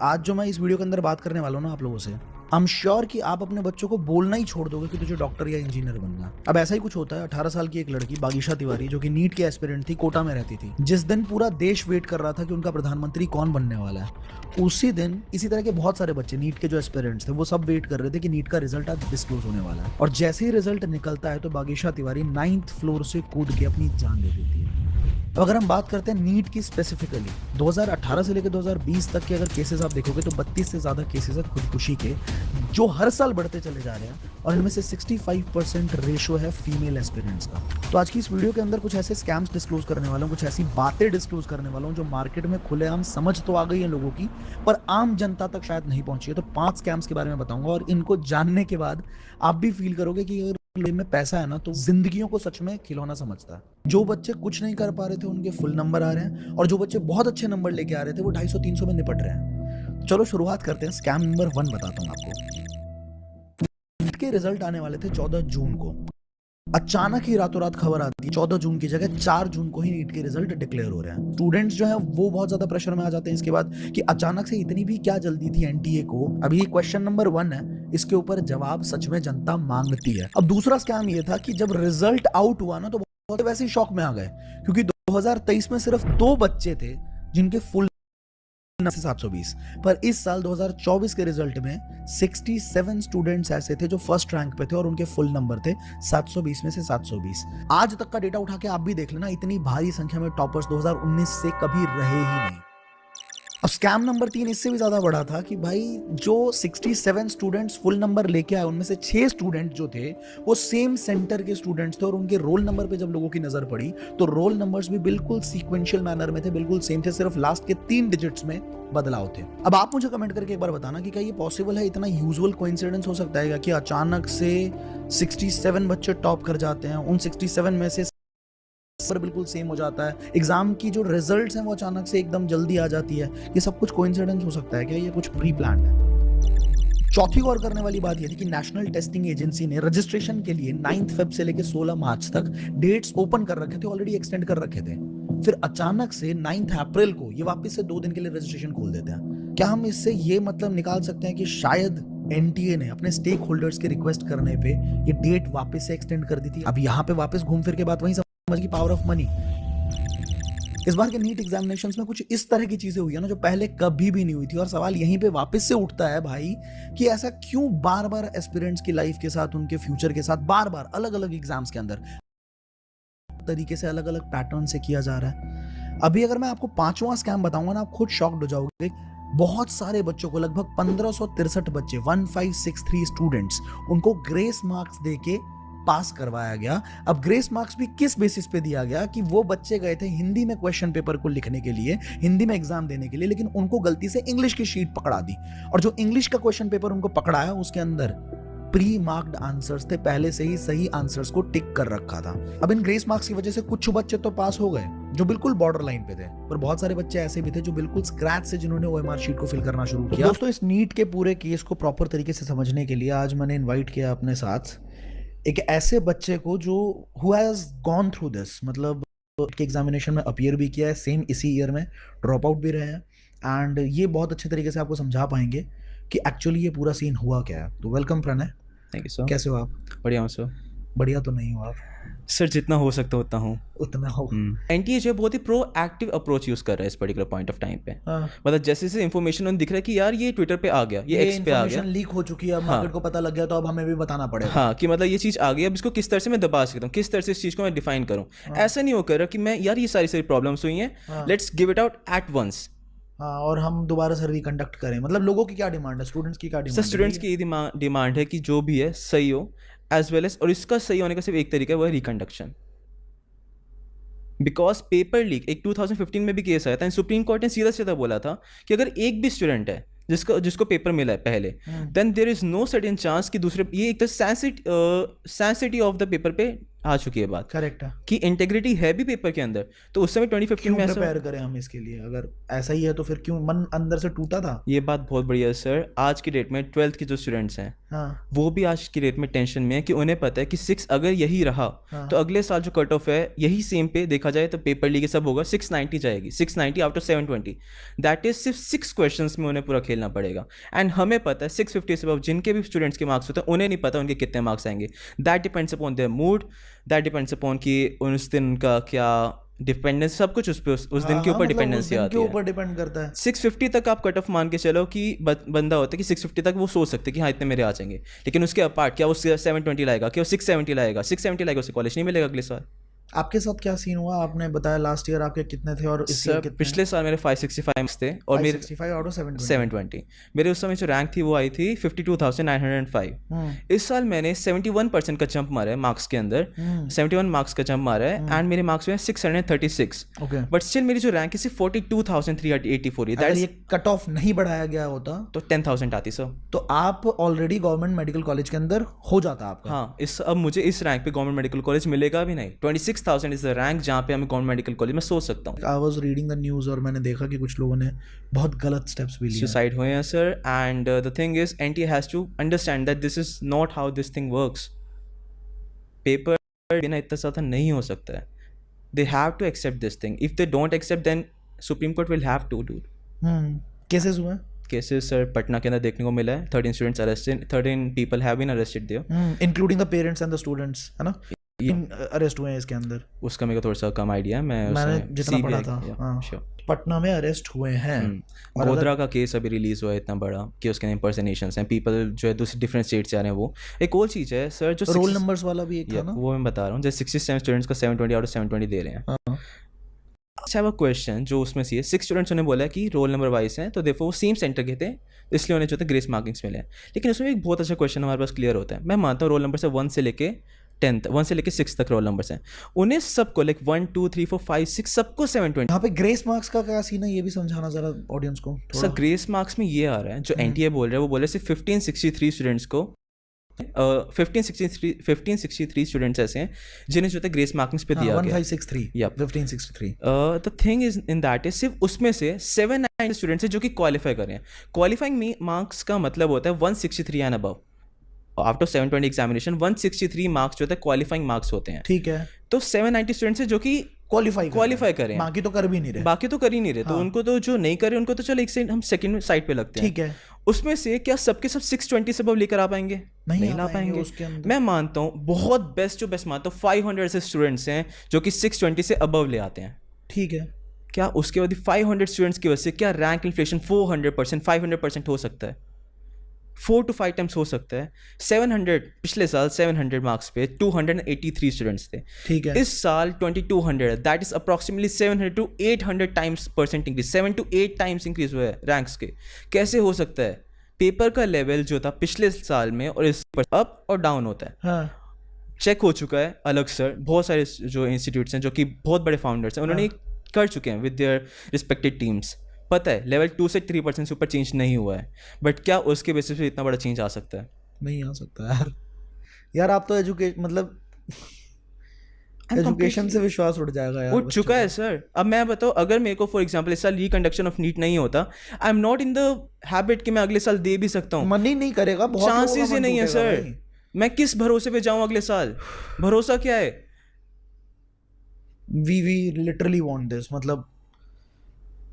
आज जो मैं इस वीडियो के अंदर बात करने वाला हूँ ना आप लोगों से, आई एम श्योर कि आप अपने बच्चों को बोलना ही छोड़ दोगे कि तुझे डॉक्टर या इंजीनियर बनना है। अब ऐसा ही कुछ होता है। 18 साल की एक लड़की बागीशा तिवारी जो कि नीट की एस्पिरेंट थी, कोटा में रहती थी, जिस दिन पूरा देश वेट कर रहा था कि उनका प्रधानमंत्री कौन बनने वाला है, उसी दिन इसी तरह के बहुत सारे बच्चे नीट के जो एस्पिरेंट्स थे वो सब वेट कर रहे थे कि नीट का रिजल्ट आज डिस्क्लोज होने वाला है। और जैसे ही रिजल्ट निकलता है तो बागीशा तिवारी 9th फ्लोर से कूद के अपनी जान दे देती है। तो अगर हम बात करते हैं नीट की स्पेसिफिकली 2018 से लेकर 2020 तक के अगर केसेस आप देखोगे तो 32 से ज़्यादा केसेस है खुदकुशी के, जो हर साल बढ़ते चले जा रहे हैं, और इनमें से 65% रेशो है फीमेल एस्पिरेंट्स का। तो आज की इस वीडियो के अंदर कुछ ऐसे स्कैम्स डिस्क्लोज करने वाला हूँ, कुछ ऐसी बातें डिस्क्लोज करने वाला हूँ जो मार्केट में खुलेआम समझ तो आ गई है लोगों की, पर आम जनता तक शायद नहीं पहुंची है। तो 5 स्कैम्स के बारे में बताऊंगा और इनको जानने के बाद आप भी फील करोगे कि अगर में पैसा है ना तो जिंदगियों को सच में खिलौना समझता है। जो बच्चे कुछ नहीं कर पा रहे थे उनके फुल नंबर आ रहे हैं, और जो बच्चे बहुत अच्छे नंबर लेके आ रहे थे वो 250-300 में निपट रहे हैं। चलो शुरुआत करते हैं। स्कैम नंबर 1 बताता हूँ आपको। नीट के रिजल्ट आने वाले थे 14 जून को। अचानक ही रातों रात खबर आती है 14 जून की जगह 4 जून को ही नीट के रिजल्ट डिक्लेयर हो रहे हैं। स्टूडेंट्स जो है वो बहुत ज्यादा प्रेशर में आ जाते हैं इसके बाद कि अचानक से इतनी भी क्या जल्दी थी एनटीए को। अभी क्वेश्चन नंबर 1 है, इसके ऊपर जवाब सच में जनता मांगती है। अब दूसरा स्कैम ये था कि जब रिजल्ट आउट हुआ ना तो बहुत वैसे ही शॉक में आ गए, क्योंकि 2023 में सिर्फ 2 बच्चे थे जिनके फुल 720, पर इस साल 2024 के रिजल्ट में 67 स्टूडेंट्स ऐसे थे जो फर्स्ट रैंक पे थे और उनके फुल नंबर थे 720 में से 720। आज तक का डेटा उठा के आप भी देख लेना, इतनी भारी संख्या में टॉपर्स 2019 से कभी रहे ही नहीं। अब स्कैम नंबर 3 इससे भी ज्यादा बड़ा था कि भाई जो 67 स्टूडेंट्स फुल नंबर लेके आए उनमें से 6 स्टूडेंट जो थे वो सेम सेंटर के स्टूडेंट्स थे, और उनके रोल नंबर पे जब लोगों की नजर पड़ी तो रोल नंबर्स भी बिल्कुल सीक्वेंशियल मैनर में थे, बिल्कुल सेम थे, सिर्फ लास्ट के 3 डिजिट्स में बदलाव थे। अब आप मुझे कमेंट करके एक बार बताना कि क्या ये पॉसिबल है, इतना यूजुअल कोइंसिडेंस हो सकता है कि अचानक से 67 बच्चे टॉप कर जाते हैं, उन 67 में से पर बिल्कुल सेम हो जाता है, एग्जाम की जो रिजल्ट्स हैं वो अचानक से एकदम जल्दी आ जाती है। ये सब कुछ कोइंसिडेंस हो सकता है क्या, ये कुछ प्री प्लान्ड है? चौथी गौर करने वाली बात ये थी कि नेशनल टेस्टिंग एजेंसी ने रजिस्ट्रेशन के लिए 9 फेब से लेकर 16 मार्च तक डेट्स ओपन कर रखे थे, ऑलरेडी एक्सटेंड कर रखे थे। फिर अचानक से 9 अप्रैल को ये वापस से 2 दिन के लिए रजिस्ट्रेशन खोल देते हैं। क्या हम इससे ये मतलब निकाल सकते हैं कि शायद एनटीए ने अपने स्टेक होल्डर्स के रिक्वेस्ट करने पे ये डेट वापस से एक्सटेंड कर दी थी? अब यहाँ पे वापस घूम फिर के बात वहीं समझ की पावर ऑफ मनी। इस बार के नीट एग्जामिनेशंस में कुछ इस तरह की चीजें हुई है ना जो पहले कभी भी नहीं हुई थी, और सवाल यहीं पे वापस से उठता है भाई कि ऐसा क्यों बार बार एस्पिरेंट्स की लाइफ के साथ, उनके फ्यूचर के साथ बार बार अलग अलग एग्जाम्स के अंदर तरीके से अलग अलग पैटर्न से किया जा रहा है। अभी अगर मैं आपको 5वां स्कैम बताऊंगा ना आप खुद शॉक्ड हो जाओगे। बहुत सारे बच्चों को, लगभग 1563 बच्चे, 1563 स्टूडेंट्स, उनको ग्रेस मार्क्स देके पास करवाया गया। अब ग्रेस मार्क्स भी किस बेसिस पे दिया गया कि वो बच्चे गए थे हिंदी में क्वेश्चन पेपर को लिखने के लिए, हिंदी में एग्जाम देने के लिए, लेकिन उनको गलती से इंग्लिश की शीट पकड़ा दी, और जो इंग्लिश का क्वेश्चन पेपर उनको पकड़ाया उसके अंदर प्री मार्क्ड आंसर्स थे, पहले से ही सही आंसर्स को टिक कर रखा था। अब इन ग्रेस मार्क्स की वजह से कुछ बच्चे तो पास हो गए जो बिल्कुल बॉर्डर लाइन पे थे, पर बहुत सारे बच्चे ऐसे भी थे जो बिल्कुल स्क्रैच से जिन्होंने ओएमआर शीट को फिल करना शुरू किया। तो दोस्तों, इस नीट के पूरे केस को प्रॉपर तरीके से समझने के लिए आज मैंने इन्वाइट किया अपने साथ एक ऐसे बच्चे को जो who has gone through this, मतलब के एग्जामिनेशन में अपीयर भी किया है, सेम इसी ईयर में ड्रॉप आउट भी रहे हैं, एंड ये बहुत अच्छे तरीके से आपको समझा पाएंगे कि एक्चुअली ये पूरा सीन हुआ क्या है। तो welcome Pranay. Thank you sir. कैसे हो आप? बढ़िया हूँ सर। बढ़िया तो नहीं हो आप सर, जितना हो सकता उतना हूँ। उतना हो। एनटीए जो बहुत ही प्रो एक्टिव अप्रोच यूज़ कर रहा है इस पर्टिकुलर पॉइंट ऑफ टाइम पे। हाँ। मतलब जैसे जैसे इन्फॉर्मेशन उन्हें दिख रहा है कि यार ये ट्विटर पे आ गया, ये एक्स पे आ गया, लीक हो चुकी है, अब मार्केट को पता लग गया, तो अब हमें भी बताना पड़ेगा। हाँ, कि मतलब ये चीज़ आ गई, अब इसको किस तरह से मैं दबा सकता हूँ, किस तरह से इस चीज़ को मैं डिफाइन करूँ। ऐसा नहीं हो कर रहा कि मैं यार ये सारी प्रॉब्लम्स हुई हैं, let's give it out at once. हाँ, और हम दोबारा से रिकंडक्ट करें। मतलब लोगों की क्या डिमांड है, स्टूडेंट्स की क्या डिमांड है? स्टूडेंट्स की डिमांड है कि जो भी है सही हो, एज वेल एज, और इसका सही होने का सिर्फ एक तरीका है, वो है रिकंडक्शन। बिकॉज पेपर लीक एक 2015 में भी केस आया था, सुप्रीम कोर्ट ने सीधा सीधा बोला था कि अगर एक भी स्टूडेंट है जिसको पेपर मिला है पहले, then there is no certain chance कि दूसरे, ये एक तो सेंसिटिविटी ऑफ द पेपर पे आ चुकी है बात। करेक्ट है कि इंटेग्रिटी है भी पेपर के अंदर, तो उस समय 2015 में ऐसा प्रिपेयर करें हम इसके लिए। अगर ऐसा ही है तो फिर क्यों मन अंदर से टूटा था? ये बात बहुत बढ़िया है सर। आज की डेट में 12th के जो स्टूडेंट्स हैं हाँ वो भी आज की डेट में टेंशन में है कि उन्हें पता है कि 6 अगर यही रहा हाँ। तो अगले साल जो कट ऑफ है यही सेम पे देखा जाए तो पेपर लीग सब होगा 690 जाएगी, 690 आउट ऑफ 720। दैट इज सिर्फ 6 क्वेश्चंस में उन्हें पूरा खेलना पड़ेगा। एंड हमें पता है 650 से above जिनके भी स्टूडेंट्स के मार्क्स होते हैं उन्हें नहीं पता उनके कितने मार्क्स आएंगे। That depends upon their mood, that depends upon कि उस दिन का क्या डिपेंडेंस, सब कुछ उस दिन के ऊपर मतलब उस डिपेंडेंसी दिन के आती है। ऊपर डिपेंड करता है। 650 तक आप कट ऑफ मान के चलो कि बंदा होता है कि 650 तक वो सोच सकते हैं कि हाँ इतने मेरे आ जाएंगे, लेकिन उसके अपार्ट क्या वो 720 लाएगा, क्या वो 670 लाएगा, 670 लाएगा, उसे कॉलेज नहीं मिलेगा अगले साल। आपके साथ क्या सीन हुआ? आपने बताया लास्ट ईयर आपके कितने थे और इस ईयर सर कितने? पिछले साल मेरे 565 थे और मेरे 565 आउट ऑफ 720। 720। मेरे उस समय जो रैंक थी वो आई थी 52,905। इस साल मैंने 71% का जंप मारा है मार्क्स के अंदर, 71 मार्क्स का जंप मारा है एंड मेरे मार्क्स हुए 636। ओके। बट स्टिल मेरी जो रैंक है सिर्फ 42,384 है। अगर दैट ये कट ऑफ नहीं बढ़ाया गया होता तो 10,000 आती सर। तो आप ऑलरेडी गवर्नमेंट मेडिकल कॉलेज के अंदर हो जाता आपका। हाँ अब मुझे इस रैंक पे गवर्नमेंट मेडिकल कॉलेज मिलेगा भी नहीं। 26,000 इज द रैंक जहाँ पे हमें गवर्नमेंट मेडिकल कॉलेज में सोच सकता हूँ। I was reading the news और मैंने देखा कि कुछ लोगों ने बहुत गलत स्टेप्स भी लिए। सुसाइड हुए हैं sir and the thing is NTA has to understand that this is not how this thing works. Paper बिना इतना ज़्यादा नहीं हो सकता है। They have to accept this thing. If they don't accept then supreme court will have to do. Cases हुए? Cases sir Patna के अंदर देखने को मिला है। 13 students arrested, 13 people have been arrested there including the parents and the students, है ना? Arrest हुए हैं इसके अंदर। उसका मेरे को थोड़ा सा कम आइडिया है। मैंने जितना पढ़ा था, हाँ, श्योर। पटना में अरेस्ट हुए हैं। और गोधरा का केस अभी रिलीज हुआ है इतना बड़ा कि उसके इम्पर्सनेशंस हैं, पीपल जो है दूसरे डिफरेंट स्टेट से आ रहे हैं। वो एक और चीज़ है सर जो रोल नंबर्स वाला भी एक था ना, वो मैं बता रहा हूँ। जैसे 67 स्टूडेंट्स को 720 आउट ऑफ 720 दे रहे हैं। अच्छा वो क्वेश्चन जो उसमें से 6 स्टूडेंट्स ने बोला कि रोल नंबर वाइज हैं तो देखो वो सेम सेंटर के थे इसलिए उन्हें जो थे ग्रेस मार्किंग्स मिले हैं। लेकिन उसमें एक बहुत अच्छा क्वेश्चन हमारे पास क्लियर होता है। मैं मानता हूँ रोल नंबर से 1 से लेके 10 1 से लेके 6 तक रोल नंबर्स हैं, उन्हें सबको लाइक 1 2 3 4 5 6 सबको 720। यहाँ पे ग्रेस मार्क्स का क्या सीन है ये भी समझाना जरा ऑडियंस को सर ग्रेस मार्क्स में ये आ रहा है जो एनटीए बोल रहे हैं, वो बोल रहे हैं सिर्फ 1563 स्टूडेंट्स को 1563 स्टूडेंट्स ऐसे हैं जिन्हें जो है ग्रेस मार्किंग्स पे दिया गया। 1563 Yep. 1563। The thing is in that is सिर्फ उसमें से 790 स्टूडेंट्स हैं जो कि क्वालिफाई कर रहे हैं। क्वालिफाइंग मार्क्स का मतलब होता है 163 and above. After 720 examination 163 marks जो होता है क्वालिफाइंग मार्क्स होते हैं। ठीक है, तो 790 स्टूडेंट्स हैं जो कि क्वालिफाई करें, बाकी तो कर भी नहीं रहे। बाकी तो कर ही नहीं रहे। तो उनको तो जो नहीं कर रहे उनको तो चलो एक साइड हम सेकंड साइड पे लगते हैं। ठीक है, उसमें से क्या सबके सब 620 से above लेकर आ पाएंगे? नहीं ला पाएंगे। उसके अंदर मैं मानता हूँ बहुत बेस्ट जो बेस्ट मानता हूँ 500 से स्टूडेंट्स हैं जो कि 620 से अबव ले आते हैं। ठीक है, क्या उसके बाद 500 स्टूडेंट्स की वजह से क्या रैंक इन्फ्लेशन 400% 500% हो सकता है? 4 to 5 टाइम्स हो सकता है। 700 पिछले साल 700 मार्क्स पे 283 स्टूडेंट्स थे। ठीक है। इस साल 2200, that is approximately 700 to 800 times percent increase, 7 to 8 times increase हुआ है रैंक्स के। कैसे हो सकता है? पेपर का लेवल जो था पिछले साल में और इस पर अप और डाउन होता है। हाँ, चेक हो चुका है अलग सर, बहुत सारे जो इंस्टीट्यूट्स हैं जो कि बहुत बड़े फाउंडर्स हैं उन्होंने कर चुके हैं विद देयर रिस्पेक्टेड टीम्स। पता है लेवल 2 से 3% से ऊपर चेंज नहीं हुआ है, बट क्या उसके बेसिस पे इतना बड़ा चेंज आ सकता है? नहीं आ सकता यार। यार आप तो मतलब एजुकेशन से विश्वास उठ जाएगा यार। उठ चुका है सर। अब मैं बताऊँ अगर मेरे को फॉर एग्जांपल इस साल रिकंडक्शन ऑफ नीट नहीं होता, I am not in the habit कि मैं अगले साल दे भी सकता हूँ। मन ही नहीं करेगा, बहुत चांसेस ही नहीं है सर। मैं किस भरोसे पे जाऊँ अगले साल? भरोसा क्या है? वी लिटरली वांट दिस, मतलब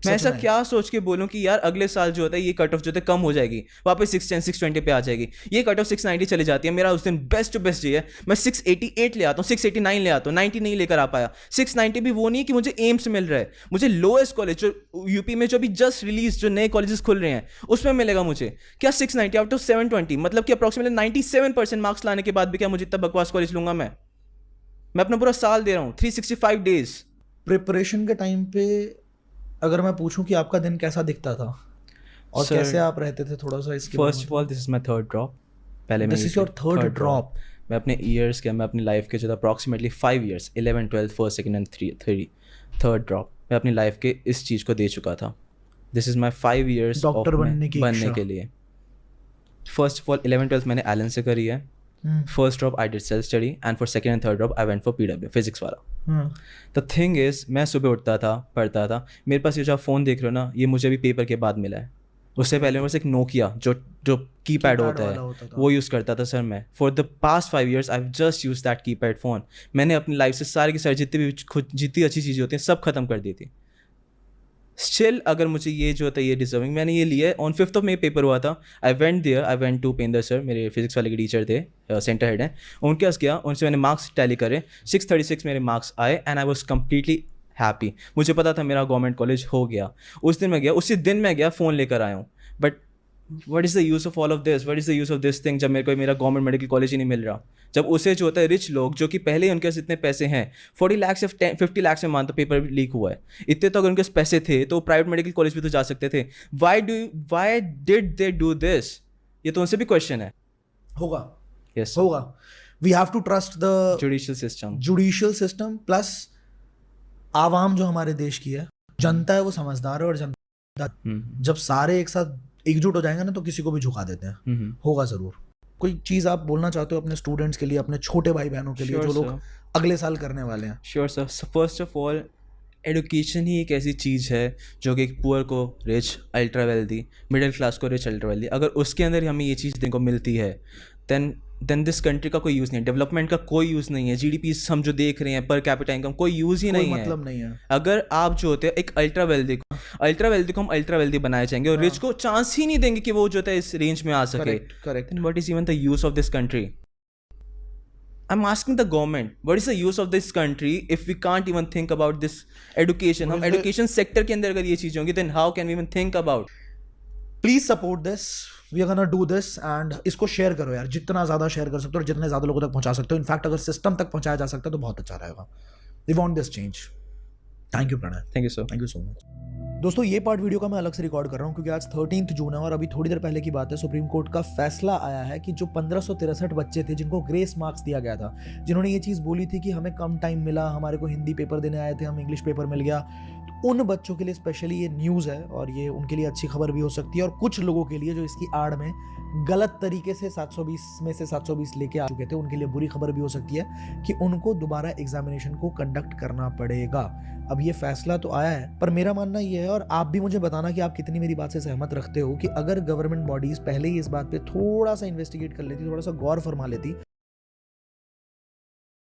मैं ऐसा क्या सोच के बोलूं कि यार अगले साल जो होता है ये कट ऑफ जो है कम हो जाएगी, वापस 610 620 पे आ जाएगी, ये कट ऑफ 690 चली जाती है। मेरा उस दिन बेस्ट टू बेस्ट ये है मैं 688 ले आता हूँ, 689 ले आता हूँ, 90 नहीं लेकर आ पाया। 690 भी वो नहीं कि मुझे एम्स मिल रहा है, मुझे लोएस्ट कॉलेज जो यूपी में जो अभी जस्ट रिलीज जो नए कॉलेजेस खुल रहे हैं उसमें मिलेगा मुझे। क्या 690 आउट ऑफ 720, मतलब कि अप्रॉक्सीमेटली 97% मार्क्स लाने के बाद भी क्या मुझे इतना बकवास कॉलेज लूंगा? मैं अपना पूरा साल दे रहा हूँ, 365 डेज। प्रिपरेशन के टाइम पे अगर मैं पूछूं कि आपका दिन कैसा दिखता था और Sir, कैसे आप रहते थे, थोड़ा सा इसके first of all this is my third drop. पहले this is your third drop. मैं अपने ईयर्स के, मैं अपनी लाइफ के जो था approximately 5 years 11 12 first second and third drop मैं अपनी लाइफ के इस चीज़ को दे चुका था। This is my 5 years doctor बनने के लिए। फर्स्ट ऑफ ऑल 11 12 मैंने एलन से करी है। First drop I did self study and for second and third drop I went for PW physics वाला। द थिंग इज मैं सुबह उठता था, पढ़ता था। मेरे पास ये जो आप फ़ोन देख रहे हो ना, ये मुझे भी पेपर के बाद मिला है। उससे पहले मेरे पास एक नोकिया जो जो कीपैड Keypad होता है वाला होता था। वो यूज़ करता था सर मैं। For the past 5 years I just use that keypad phone. मैंने अपनी लाइफ से सारी की सारी जितनी भी खुद जितनी अच्छी चीज़ें होती हैं सब खत्म कर दी थी। स्टिल अगर मुझे ये जो होता है ये डिजर्विंग, मैंने ये लिया है। On 5th of May paper हुआ था, आई वेंट टू पेंदर सर, मेरे फिजिक्स वाले के टीचर थे, सेंटर हेड हैं, उनके पास गया, उनसे मैंने मार्क्स टैली करे, 636 मेरे मार्क्स आए and I was completely happy. मुझे पता था मेरा गवर्नमेंट कॉलेज हो गया। उस दिन मैं गया, उसी दिन मैं गया, फ़ोन लेकर आया हूँ। But what is the use of all of this, what is the use of this thing, जब मेरे को मेरा गवर्नमेंट मेडिकल कॉलेज ही नहीं मिल रहा। जब उसे जो होता है रिच लोग जो कि पहले ही उनके पास इतने पैसे हैं, 40 लाख से 50 लाख में मानता पेपर लीक हुआ है, इतने तो अगर उनके पास पैसे थे तो प्राइवेट मेडिकल कॉलेज भी तो जा सकते थे। Why did they do this? ये तो उनसे भी क्वेश्चन है। होगा यस, होगा। We have to trust the judicial system. Judicial system plus आवाम जो हमारे देश की है, जनता है वो समझदार है, और जनता जब सारे एक साथ एकजुट हो जाएंगे ना तो किसी को भी झुका देते हैं। होगा जरूर। कोई चीज आप बोलना चाहते हो अपने स्टूडेंट्स के लिए, अपने छोटे भाई बहनों के लिए Sure, जो लोग sir. अगले साल करने वाले हैं? Sure sir. First of all, education ही एक ऐसी चीज़ है जो कि एक पुअर को rich, ultra wealthy, middle class को रिच, अल्ट्रा वेल्दी, अगर उसके अंदर हमें ये चीज़ देखने को मिलती है देन दिस कंट्री का कोई यूज़ नहीं है, डेवलपमेंट का कोई यूज़ नहीं है, जीडीपी हम जो देख रहे हैं, पर कैपिटा इनकम, कोई यूज़ ही कोई नहीं है। मतलब नहीं है। अगर आप जो होते हैं एक अल्ट्रा वेल्दी को हम अल्ट्रा वेल्दी बनाए जाएंगे और रिच को चांस ही नहीं देंगे कि वो जो होता है इस रेंज में आ सके, correct correct. then what is even the use of this country? I'm asking the government, what is the use of this country if we can't even think about this education? What हम is the- education sector के अंदर अगर ये चीज़ होंगी then how can we even think about? Please support this, we are gonna do this, and इसको share करो यार, जितना ज्यादा शेयर कर सकते हो और जितने ज्यादा लोगों तक पहुंचा सकते हो। इनफैक्ट अगर सिस्टम तक पहुंचाया जा सकता है तो बहुत अच्छा रहेगा। We want this change. Thank you Pranay, Thank you, sir. Thank you so much. दोस्तों ये पार्ट वीडियो का मैं अलग से रिकॉर्ड कर रहा हूँ क्योंकि आज 13 जून है और अभी थोड़ी देर पहले की बात है, सुप्रीम कोर्ट का फैसला आया है कि जो 1563 बच्चे थे जिनको ग्रेस मार्क्स दिया गया था, जिन्होंने ये चीज़ बोली थी कि हमें कम टाइम मिला, हमारे को हिंदी पेपर देने आए थे, हमें इंग्लिश पेपर मिल गया, तो उन बच्चों के लिए स्पेशली ये न्यूज़ है और ये उनके लिए अच्छी खबर भी हो सकती है। और कुछ लोगों के लिए जो इसकी आड़ में गलत तरीके से 720 में से 720 लेके आ चुके थे, उनके लिए बुरी खबर भी हो सकती है कि उनको दोबारा एग्जामिनेशन को कंडक्ट करना पड़ेगा। अब ये फैसला तो आया है, पर मेरा मानना ये है, और आप भी मुझे बताना कि आप कितनी मेरी बात से सहमत रखते हो, कि अगर गवर्नमेंट बॉडीज पहले ही इस बात पे थोड़ा सा इन्वेस्टिगेट कर लेती, थोड़ा सा गौर फरमा लेती,